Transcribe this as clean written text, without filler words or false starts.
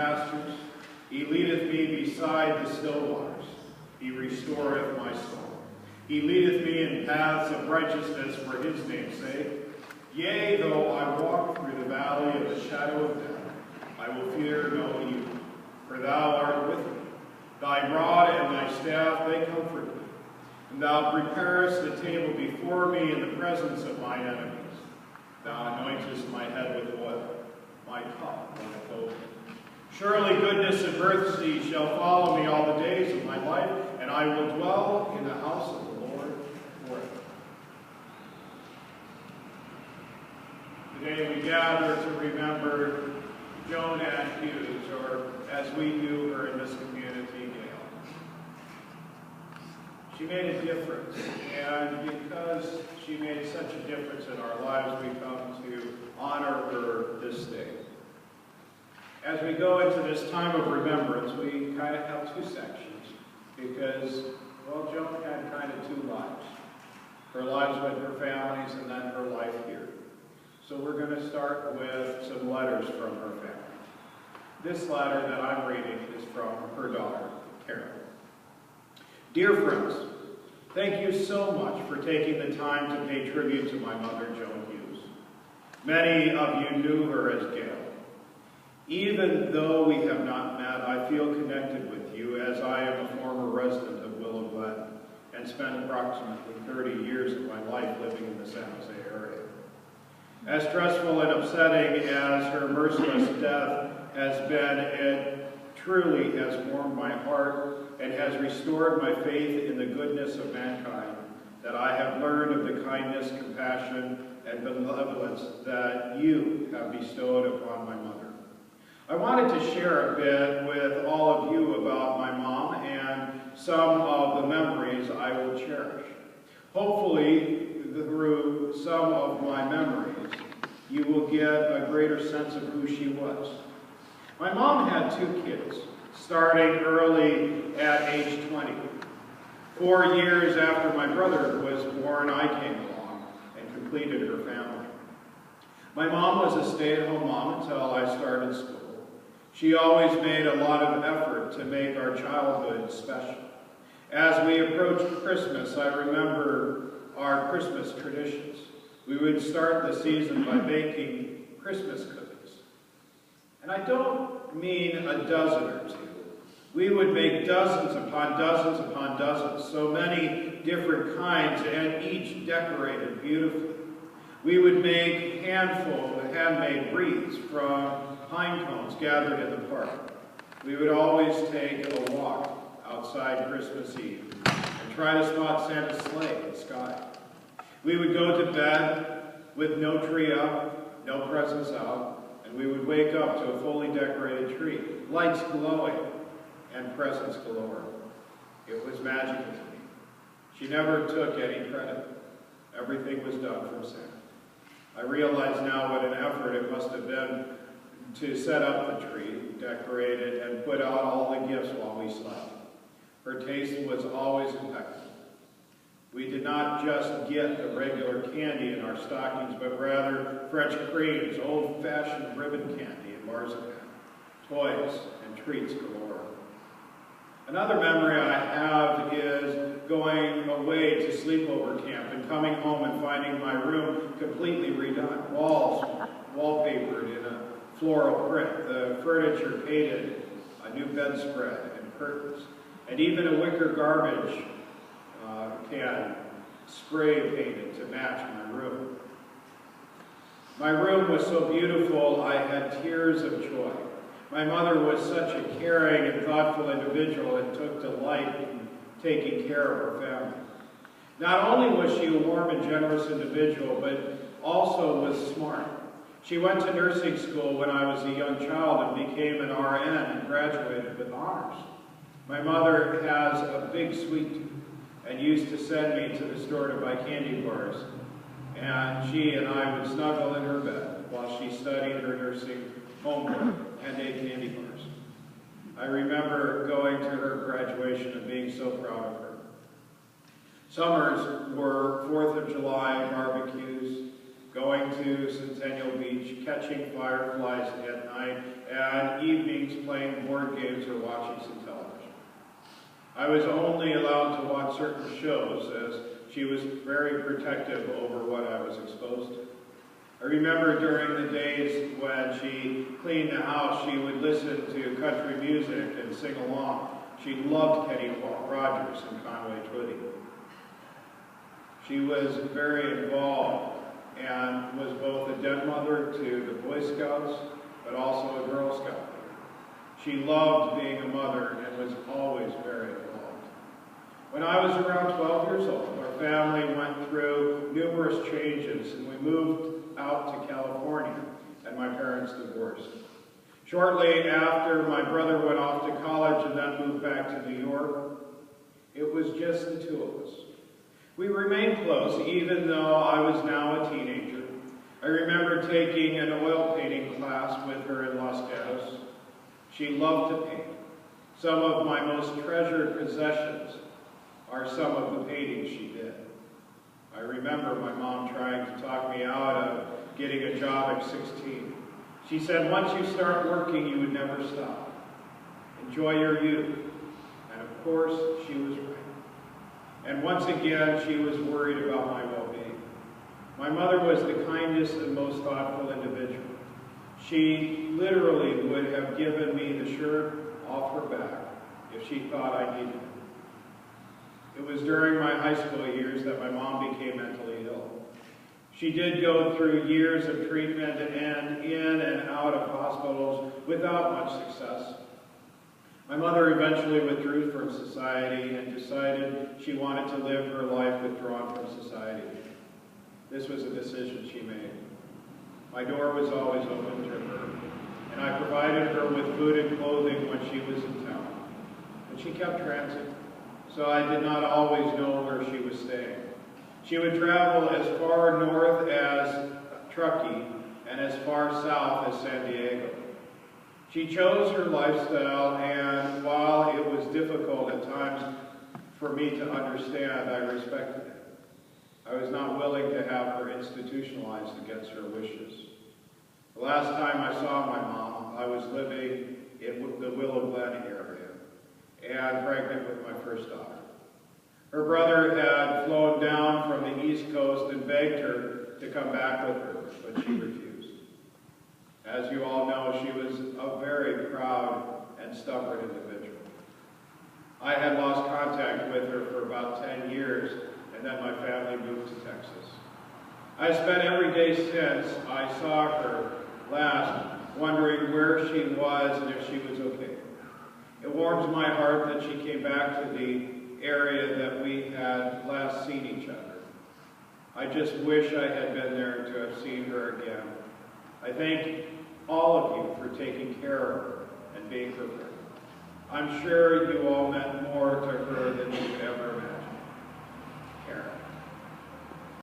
pastures. He leadeth me beside the still waters. He restoreth my soul. He leadeth me in paths of righteousness for his name's sake. Yea, though I walk through the valley of the shadow of death, I will fear no evil, for thou art with me. Thy rod and thy staff, they comfort me. And thou preparest the table before me in the presence of mine enemies. Thou anointest my head with oil. My cup runneth over. Surely goodness and mercy shall follow me all the days of my life, and I will dwell in the house of the Lord forever. Today we gather to remember Joanne Hughes, or as we knew her in this community, Gail. She made a difference, and because she made such a difference in our lives, we come to honor her this day. As we go into this time of remembrance, we kind of have two sections because, well, Joan had kind of two lives. Her lives with her families and then her life here. So we're going to start with some letters from her family. This letter that I'm reading is from her daughter, Karen. Dear friends, thank you so much for taking the time to pay tribute to my mother, Joan Hughes. Many of you knew her as Gail. Even though we have not met, I feel connected with you as I am a former resident of Willow Glen and spent approximately 30 years of my life living in the San Jose area. As stressful and upsetting as her merciless death has been, it truly has warmed my heart and has restored my faith in the goodness of mankind, that I have learned of the kindness, compassion, and benevolence that you have bestowed upon my mother. I wanted to share a bit with all of you about my mom and some of the memories I will cherish. Hopefully, through some of my memories, you will get a greater sense of who she was. My mom had two kids, starting early at age 20. 4 years after my brother was born, I came along and completed her family. My mom was a stay-at-home mom until I started school. She always made a lot of effort to make our childhood special. As we approached Christmas, I remember our Christmas traditions. We would start the season by baking Christmas cookies. And I don't mean a dozen or two. We would make dozens upon dozens, so many different kinds, and each decorated beautifully. We would make handfuls of handmade wreaths from pine cones gathered in the park. We would always take a walk outside Christmas Eve and try to spot Santa's sleigh in the sky. We would go to bed with no tree up, no presents out, and we would wake up to a fully decorated tree, lights glowing, and presents galore. It was magical to me. She never took any credit. Everything was done from Santa. I realize now what an effort it must have been to set up the tree, decorate it, and put out all the gifts while we slept. Her taste was always impeccable. We did not just get the regular candy in our stockings, but rather French creams, old-fashioned ribbon candy, and marzipan, toys, and treats galore. Another memory I have is going away to sleepover camp and coming home and finding my room completely redone. Walls wallpapered in a floral print, the furniture painted, a new bedspread and curtains, and even a wicker garbage can spray painted to match my room. My room was so beautiful I had tears of joy. My mother was such a caring and thoughtful individual and took delight in taking care of her family. Not only was she a warm and generous individual, but also was smart. She went to nursing school when I was a young child and became an RN and graduated with honors. My mother has a big sweet tooth and used to send me to the store to buy candy bars. And she and I would snuggle in her bed while she studied her nursing homework and ate candy bars. I remember going to her graduation and being so proud of her. Summers were 4th of July barbecues, going to Centennial Beach, catching fireflies at night, and evenings playing board games or watching some television. I was only allowed to watch certain shows, as she was very protective over what I was exposed to. I remember during the days when she cleaned the house, she would listen to country music and sing along. She loved Kenny Rogers and Conway Twitty. She was very involved and was both a den mother to the Boy Scouts, but also a Girl Scout leader. She loved being a mother and was always very involved. When I was around 12 years old, our family went through numerous changes, and we moved out to California, and my parents divorced. Shortly after, my brother went off to college and then moved back to New York. It was just the two of us. We remained close, even though I was now a teenager. I remember taking an oil painting class with her in Los Gatos. She loved to paint. Some of my most treasured possessions are some of the paintings she did. I remember my mom trying to talk me out of getting a job at 16. She said, once you start working, you would never stop. Enjoy your youth. And of course, she was right. And once again, she was worried about my well-being. My mother was the kindest and most thoughtful individual. She literally would have given me the shirt off her back if she thought I needed it. It was during my high school years that my mom became mentally ill. She did go through years of treatment and in and out of hospitals without much success. My mother eventually withdrew from society and decided she wanted to live her life withdrawn from society. This was a decision she made. My door was always open to her, and I provided her with food and clothing when she was in town. But she kept transit, so I did not always know where she was staying. She would travel as far north as Truckee and as far south as San Diego. She chose her lifestyle, and while it was difficult at times for me to understand, I respected it. I was not willing to have her institutionalized against her wishes. The last time I saw my mom, I was living in the Willow Glen area and pregnant with my first daughter. Her brother had flown down from the East Coast and begged her to come back with her, but she refused. As you all know, she was a very proud and stubborn individual. I had lost contact with her for about 10 years, and then my family moved to Texas. I spent every day since I saw her last wondering where she was and if she was okay. It warms my heart that she came back to the area that we had last seen each other. I just wish I had been there to have seen her again. I thank all of you for taking care of her and being her friend. I'm sure you all meant more to her than you could ever imagine. Karen.